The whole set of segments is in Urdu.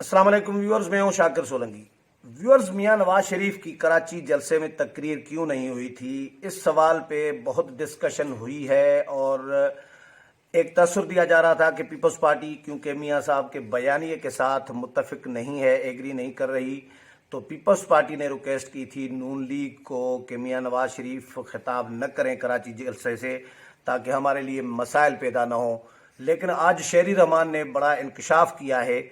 السلام علیکم ویورز، میں ہوں شاکر سولنگی۔ ویورز، میاں نواز شریف کی کراچی جلسے میں تقریر کیوں نہیں ہوئی تھی، اس سوال پہ بہت ڈسکشن ہوئی ہے اور ایک تاثر دیا جا رہا تھا کہ پیپلز پارٹی کیونکہ میاں صاحب کے بیانیے کے ساتھ متفق نہیں ہے، ایگری نہیں کر رہی، تو پیپلز پارٹی نے ریکویسٹ کی تھی نون لیگ کو کہ میاں نواز شریف خطاب نہ کریں کراچی جلسے سے تاکہ ہمارے لیے مسائل پیدا نہ ہوں۔ لیکن آج شہری رحمان نے بڑا انکشاف کیا ہے،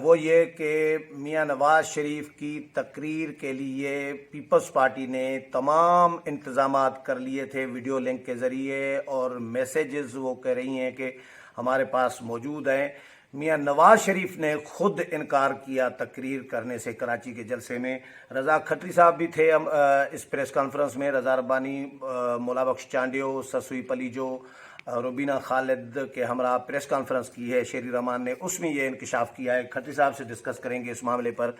وہ یہ کہ میاں نواز شریف کی تقریر کے لیے پیپلز پارٹی نے تمام انتظامات کر لیے تھے ویڈیو لنک کے ذریعے، اور میسیجز وہ کہہ رہی ہیں کہ ہمارے پاس موجود ہیں۔ میاں نواز شریف نے خود انکار کیا تقریر کرنے سے کراچی کے جلسے میں۔ رضا کھٹری صاحب بھی تھے اس پریس کانفرنس میں، رضا ربانی، مولا بخش چانڈیو، سسوی پلیجو، روبینہ خالد کے ہمراہ پریس کانفرنس کی ہے شہری رحمان نے، اس میں یہ انکشاف کیا ہے۔ کھٹری صاحب سے ڈسکس کریں گے اس معاملے پر،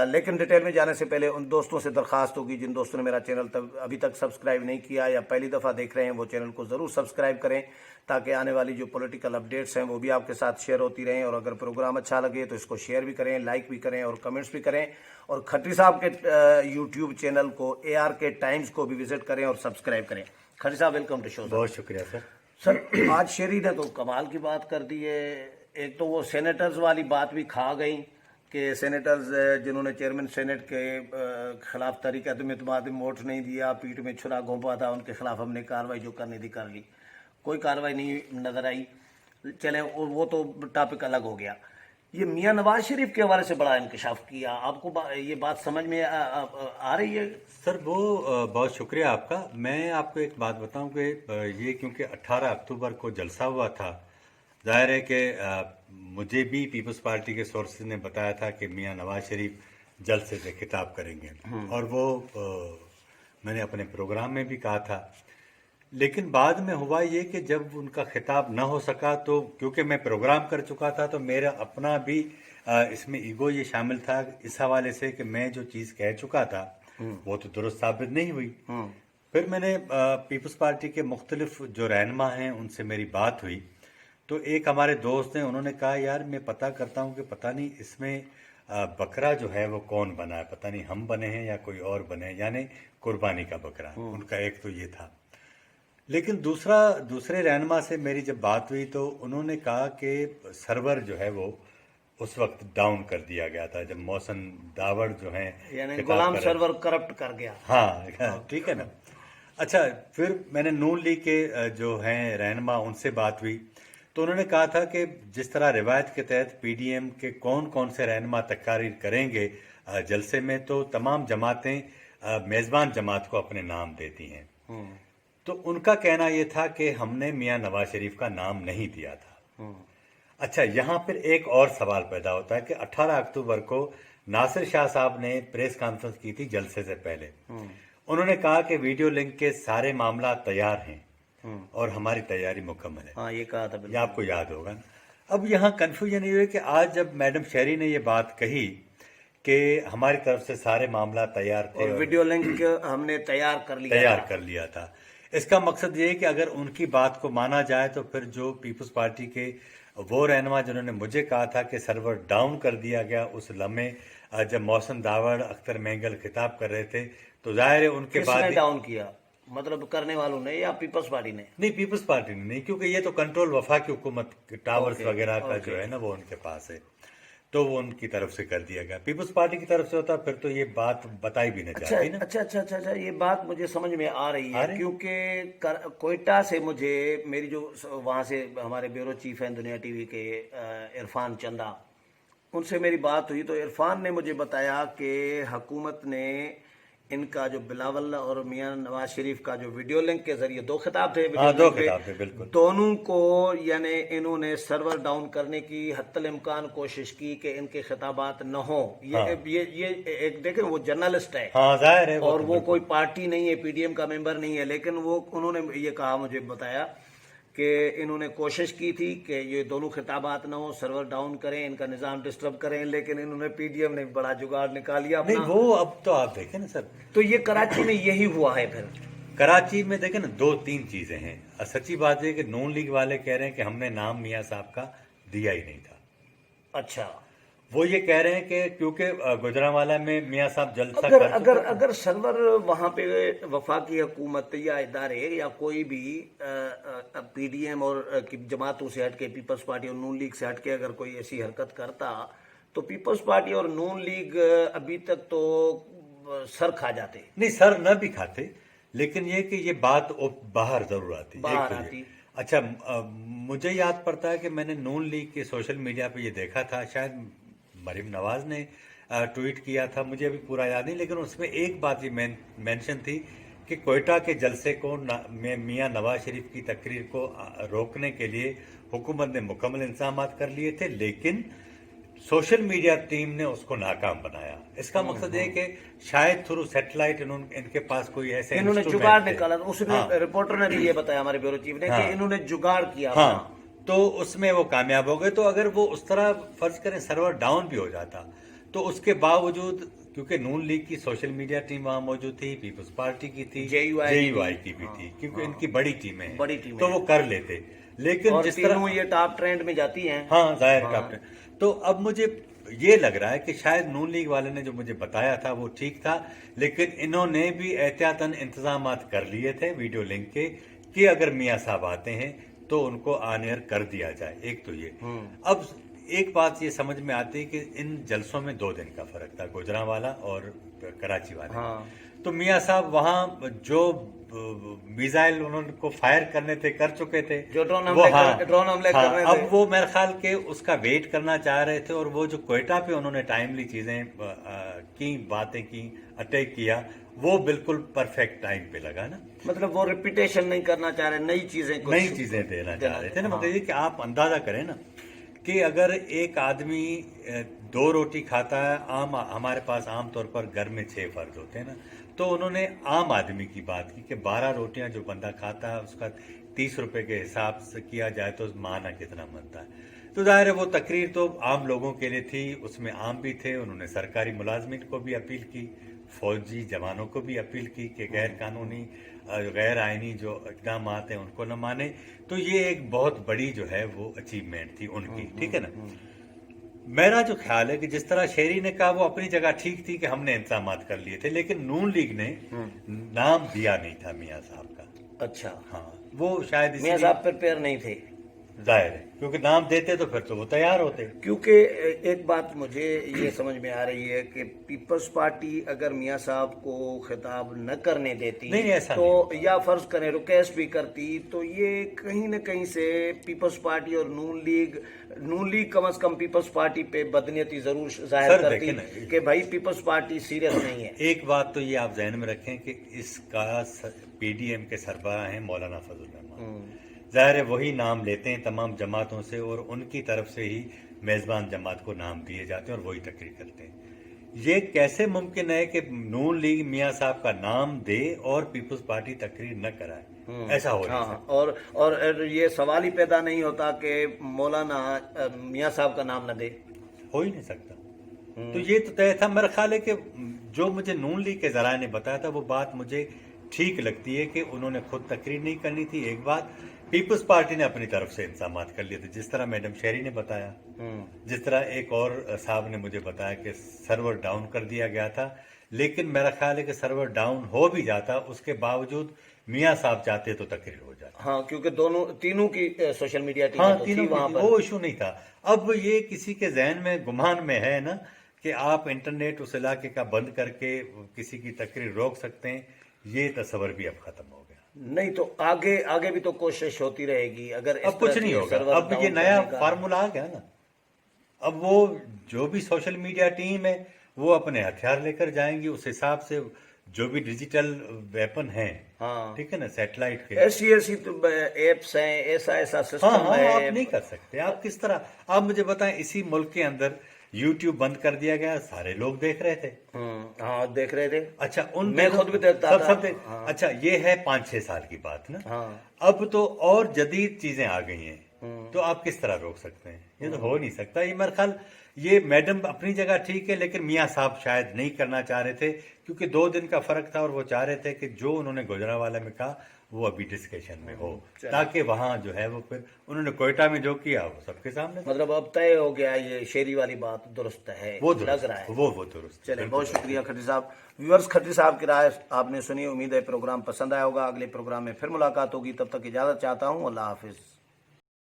لیکن ڈیٹیل میں جانے سے پہلے ان دوستوں سے درخواست ہوگی جن دوستوں نے میرا چینل ابھی تک سبسکرائب نہیں کیا یا پہلی دفعہ دیکھ رہے ہیں، وہ چینل کو ضرور سبسکرائب کریں تاکہ آنے والی جو پولیٹیکل اپڈیٹس ہیں وہ بھی آپ کے ساتھ شیئر ہوتی رہیں، اور اگر پروگرام اچھا لگے تو اس کو شیئر بھی کریں، لائک بھی کریں اور کمنٹس بھی کریں، اور کھٹری صاحب کے یوٹیوب چینل کو ARK ٹائمز کو بھی وزٹ کریں اور سبسکرائب کریں۔ کھٹری صاحب، ویلکم ٹو شو۔ بہت شکریہ سر۔ سر، آج شیری نے تو کمال کی بات کر دی ہے۔ ایک تو وہ سینیٹرز والی بات بھی کھا گئی کہ سینیٹرز جنہوں نے چیئرمین سینیٹ کے خلاف تحریک عدم اعتماد میں ووٹ نہیں دیا، پیٹ میں چھرا گھونپا تھا، ان کے خلاف ہم نے کارروائی جو کرنی تھی کر لی، کوئی کارروائی نہیں نظر آئی۔ چلیں وہ تو ٹاپک الگ ہو گیا۔ یہ میاں نواز شریف کے حوالے سے بڑا انکشاف کیا، آپ کو یہ بات سمجھ میں آ رہی ہے؟ سر وہ بہت شکریہ آپ کا۔ میں آپ کو ایک بات بتاؤں کہ یہ کیونکہ 18 اکتوبر کو جلسہ ہوا تھا، ظاہر ہے کہ مجھے بھی پیپلز پارٹی کے سورسز نے بتایا تھا کہ میاں نواز شریف جلسے سے خطاب کریں گے، اور وہ میں نے اپنے پروگرام میں بھی کہا تھا۔ لیکن بعد میں ہوا یہ کہ جب ان کا خطاب نہ ہو سکا تو کیونکہ میں پروگرام کر چکا تھا تو میرا اپنا بھی اس میں ایگو یہ شامل تھا اس حوالے سے کہ میں جو چیز کہہ چکا تھا وہ تو درست ثابت نہیں ہوئی۔ پھر میں نے پیپلز پارٹی کے مختلف جو رہنما ہیں ان سے میری بات ہوئی، تو ایک ہمارے دوست ہیں، انہوں نے کہا یار میں پتہ کرتا ہوں کہ پتہ نہیں اس میں بکرا جو ہے وہ کون بنا ہے، پتہ نہیں ہم بنے ہیں یا کوئی اور بنے ہیں، یعنی قربانی کا بکرا۔ ان کا ایک تو یہ تھا۔ لیکن دوسرے رہنما سے میری جب بات ہوئی تو انہوں نے کہا کہ سرور جو ہے وہ اس وقت ڈاؤن کر دیا گیا تھا جب محسن داوڑ جو ہیں، یعنی غلام سرور کرپٹ کر گیا۔ ہاں ٹھیک ہے نا۔ اچھا، پھر میں نے نون لیگ کے جو ہیں رہنما ان سے بات ہوئی تو انہوں نے کہا تھا کہ جس طرح روایت کے تحت PDM کے کون سے رہنما تقاریر کریں گے جلسے میں، تو تمام جماعتیں میزبان جماعت کو اپنے نام دیتی ہیں، تو ان کا کہنا یہ تھا کہ ہم نے میاں نواز شریف کا نام نہیں دیا تھا۔ اچھا، یہاں پھر ایک اور سوال پیدا ہوتا ہے کہ 18 اکتوبر کو ناصر شاہ صاحب نے پریس کانفرنس کی تھی جلسے سے پہلے، انہوں نے کہا کہ ویڈیو لنک کے سارے معاملات تیار ہیں اور ہماری تیاری مکمل ہے۔ ہاں، یہ کہا تھا، یہ آپ کو یاد ہوگا۔ اب یہاں کنفیوژن یہ ہوئی کہ آج جب میڈم شہری نے یہ بات کہی کہ ہماری طرف سے سارے معاملات تیار تھے اور ویڈیو لنک ہم نے تیار کر لیا تھا، اس کا مقصد یہ ہے کہ اگر ان کی بات کو مانا جائے تو پھر جو پیپلز پارٹی کے وہ رہنما جنہوں نے مجھے کہا تھا کہ سرور ڈاؤن کر دیا گیا اس لمحے جب محسن داوڑ، اختر مینگل خطاب کر رہے تھے، تو ظاہر ہے ان کے بعد ڈاؤن کیا، مطلب کرنے والوں نے یا پیپلز پارٹی نے؟ نہیں، پیپلز پارٹی نے نہیں، کیونکہ یہ تو کنٹرول وفاقی حکومت ٹاورز وغیرہ کا جو ہے نا وہ ان کے پاس ہے، تو وہ ان کی طرف سے کر دیا گیا۔ پیپلز پارٹی کی طرف سے ہوتا پھر تو یہ بات بتائی بھی نہ جاتی نا۔ اچھا، یہ بات مجھے سمجھ میں آ رہی ہے، کیونکہ کوئٹہ سے مجھے میری جو وہاں سے ہمارے بیورو چیف ہیں دنیا ٹی وی کے عرفان چندہ، ان سے میری بات ہوئی تو عرفان نے مجھے بتایا کہ حکومت نے ان کا جو بلاول اور میاں نواز شریف کا جو ویڈیو لنک کے ذریعے دو خطاب تھے، بالکل دونوں کو یعنی انہوں نے سرور ڈاؤن کرنے کی حتی الامکان کوشش کی کہ ان کے خطابات نہ ہوں۔ یہ ایک دیکھیں، وہ جرنلسٹ ہے اور وہ کوئی پارٹی نہیں ہے، PDM کا ممبر نہیں ہے، لیکن انہوں نے یہ کہا، مجھے بتایا کہ انہوں نے کوشش کی تھی کہ یہ دونوں خطابات نہ ہوں، سرور ڈاؤن کریں، ان کا نظام ڈسٹرب کریں، لیکن انہوں نے PDM نے بڑا جگاڑ نکال لیا اپنا۔ نہیں، وہ اب تو آپ دیکھیں نا سر، تو یہ کراچی میں یہی ہوا ہے۔ پھر کراچی میں دیکھیں نا 2-3 چیزیں ہیں۔ سچی بات ہے کہ نون لیگ والے کہہ رہے ہیں کہ ہم نے نام میاں صاحب کا دیا ہی نہیں تھا۔ اچھا، وہ یہ کہہ رہے ہیں کہ کیونکہ گجرانوالہ میں میاں صاحب جلسہ اگر سرور وہاں پہ وفاقی حکومت یا ادارے یا کوئی بھی پی ڈی ایم اور جماعتوں سے ہٹ کے پیپلز پارٹی اور نون لیگ سے ہٹ کے اگر کوئی ایسی حرکت کرتا تو پیپلز پارٹی اور نون لیگ ابھی تک تو سر کھا جاتے. نہیں سر نہ بھی کھاتے، لیکن یہ کہ یہ بات باہر ضرور آتی. باہر آتی. اچھا مجھے یاد پڑتا ہے کہ میں نے نون لیگ کے سوشل میڈیا پہ یہ دیکھا تھا، شاید مریم نواز نے ٹویٹ کیا تھا، مجھے ابھی پورا یاد نہیں، لیکن اس میں ایک بات یہ مینشن تھی کہ کوئٹہ کے جلسے کو میاں نواز شریف کی تقریر کو روکنے کے لیے حکومت نے مکمل انتظامات کر لیے تھے، لیکن سوشل میڈیا ٹیم نے اس کو ناکام بنایا. اس کا مقصد ہے کہ شاید تھرو سیٹلائٹ ان کے پاس کوئی ایسے انہوں نے جگاڑ نکالا. اس نے رپورٹر نے بھی یہ بتایا ہمارے بیورو چیف نے کہ انہوں نے جگاڑ کیا. ہاں تو اس میں وہ کامیاب ہو گئے. تو اگر وہ اس طرح فرض کریں سرور ڈاؤن بھی ہو جاتا تو اس کے باوجود کیونکہ نون لیگ کی سوشل میڈیا ٹیم وہاں موجود تھی، پیپلز پارٹی کی تھی، جے یو آئی کی بھی تھی، کیونکہ ان کی بڑی ٹیمیں ہیں تو وہ کر لیتے. لیکن جس طرح یہ ٹاپ ٹرینڈ میں جاتی ہیں. ہاں ظاہر ٹاپ ٹرینڈ. تو اب مجھے یہ لگ رہا ہے کہ شاید نون لیگ والے نے جو مجھے بتایا تھا وہ ٹھیک تھا، لیکن انہوں نے بھی احتیاطاً انتظامات کر لیے تھے ویڈیو لنک کے کہ اگر میاں صاحب آتے ہیں تو ان کو آن ایئر کر دیا جائے. ایک تو یہ. اب ایک بات یہ سمجھ میں آتی ہے کہ ان جلسوں میں 2 دن کا فرق تھا، گجرانوالہ اور کراچی والے. تو میاں صاحب وہاں جو میزائل انہوں کو فائر کرنے تھے کر چکے تھے، ڈرون حملے کر رہے تھے. اب وہ میرے خیال کے اس کا ویٹ کرنا چاہ رہے تھے، اور وہ جو کوئٹہ پہ انہوں نے ٹائملی چیزیں کی، باتیں کی، اٹیک کیا، وہ بالکل پرفیکٹ ٹائم پہ لگا نا. مطلب وہ ریپیٹیشن نہیں کرنا چاہ رہے، نئی چیزیں دینا چاہ رہے تھے نا. مطلب یہ کہ آپ اندازہ کریں نا کہ اگر ایک آدمی 2 روٹی کھاتا ہے، ہمارے پاس عام طور پر گھر میں 6 فرد ہوتے ہیں نا، تو انہوں نے عام آدمی کی بات کی کہ 12 روٹیاں جو بندہ کھاتا ہے اس کا 30 روپے کے حساب سے کیا جائے تو ماہانہ کتنا بنتا ہے. تو ظاہر ہے وہ تقریر تو عام لوگوں کے لیے تھی، اس میں عام بھی تھے. انہوں نے سرکاری ملازمین کو بھی اپیل کی، فوجی جوانوں کو بھی اپیل کی کہ غیر قانونی غیر آئینی جو اقدامات ہیں ان کو نہ مانے. تو یہ ایک بہت بڑی جو ہے وہ اچیومنٹ تھی ان کی. ٹھیک ہے نا. میرا جو خیال ہے کہ جس طرح شہری نے کہا وہ اپنی جگہ ٹھیک تھی کہ ہم نے انتظامات کر لیے تھے، لیکن نون لیگ نے نام دیا نہیں تھا میاں صاحب کا. اچھا. ہاں وہ شاید میاں صاحب پریپیئر نہیں تھے. ظاہر ہے کیونکہ نام دیتے تو پھر تو وہ تیار ہوتے. کیونکہ ایک بات مجھے یہ سمجھ میں آ رہی ہے کہ پیپلز پارٹی اگر میاں صاحب کو خطاب نہ کرنے دیتی تو یا فرض کریں ریکویسٹ بھی کرتی تو یہ کہیں نہ کہیں سے پیپلز پارٹی اور نون لیگ کم از کم پیپلز پارٹی پہ بدنیتی ضرور ظاہر کرتی کہ بھائی پیپلز پارٹی سیریس نہیں ہے. ایک بات تو یہ آپ ذہن میں رکھیں کہ اس کا پی ڈی ایم کے سربراہ ہیں مولانا فضل الرحمان. ظاہر ہے وہی نام لیتے ہیں تمام جماعتوں سے، اور ان کی طرف سے ہی میزبان جماعت کو نام دیے جاتے ہیں اور وہی تقریر کرتے ہیں. یہ کیسے ممکن ہے کہ نون لیگ میاں صاحب کا نام دے اور پیپلز پارٹی تقریر نہ کرائے؟ ایسا ہو نہیں سکتا. اور یہ سوال ہی پیدا نہیں ہوتا کہ مولانا میاں صاحب کا نام نہ دے. ہو ہی نہیں سکتا. تو یہ تو طے تھا. میرا خیال ہے کہ جو مجھے نون لیگ کے ذرائع نے بتایا تھا وہ بات مجھے ٹھیک لگتی ہے کہ انہوں نے خود تقریر نہیں کرنی تھی. ایک بات پیپلز پارٹی نے اپنی طرف سے انتظامات کر لیے تھے، جس طرح میڈم شہری نے بتایا، جس طرح ایک اور صاحب نے مجھے بتایا کہ سرور ڈاؤن کر دیا گیا تھا. لیکن میرا خیال ہے کہ سرور ڈاؤن ہو بھی جاتا اس کے باوجود میاں صاحب چاہتے تو تقریر ہو جاتی. ہاں کیونکہ تینوں کی سوشل میڈیا ٹیم وہ ایشو نہیں تھا. اب یہ کسی کے ذہن میں گمان میں ہے نا کہ آپ انٹرنیٹ اس علاقے کا بند کر کے کسی کی تقریر روک سکتے ہیں، یہ تصور بھی اب ختم ہو گیا. نہیں تو آگے بھی تو کوشش ہوتی رہے گی. اگر اب کچھ نہیں ہوگا. اب یہ نیا فارمولا آ گیا نا. اب وہ جو بھی سوشل میڈیا ٹیم ہے وہ اپنے ہتھیار لے کر جائیں گی، اس حساب سے جو بھی ڈیجیٹل ویپن ہیں، ٹھیک ہے نا، سیٹلائٹ کے ایسی ایپس ہیں، ایسا سسٹم ہے. آپ نہیں کر سکتے. آپ کس طرح؟ آپ مجھے بتائیں اسی ملک کے اندر یوٹیوب بند کر دیا گیا، سارے لوگ دیکھ رہے تھے. ہاں دیکھ رہے تھے. اچھا میں خود بھی دیکھتا تھا. اچھا یہ ہے 5-6 سال کی بات نا. اب تو اور جدید چیزیں آ گئی ہیں، تو آپ کس طرح روک سکتے ہیں؟ یہ تو ہو نہیں سکتا. یہ میرا خیال یہ میڈم اپنی جگہ ٹھیک ہے، لیکن میاں صاحب شاید نہیں کرنا چاہ رہے تھے، کیونکہ 2 دن کا فرق تھا اور وہ چاہ رہے تھے کہ جو انہوں نے گجرانوالہ میں کہا وہ ابھی ڈسکشن میں ہو، تاکہ وہاں جو ہے وہ پھر انہوں نے کوئٹہ میں جو کیا وہ سب کے سامنے مطلب اب طے ہو گیا، یہ شیری والی بات درست ہے، وہ لگ درست رہا ہے. وہ درست. چلے بہت شکریہ کھٹری صاحب. ویورز، کھٹری صاحب کی رائے آپ نے سنی، امید ہے پروگرام پسند آیا ہوگا. اگلے پروگرام میں پھر ملاقات ہوگی، تب تک اجازت چاہتا ہوں. اللہ حافظ.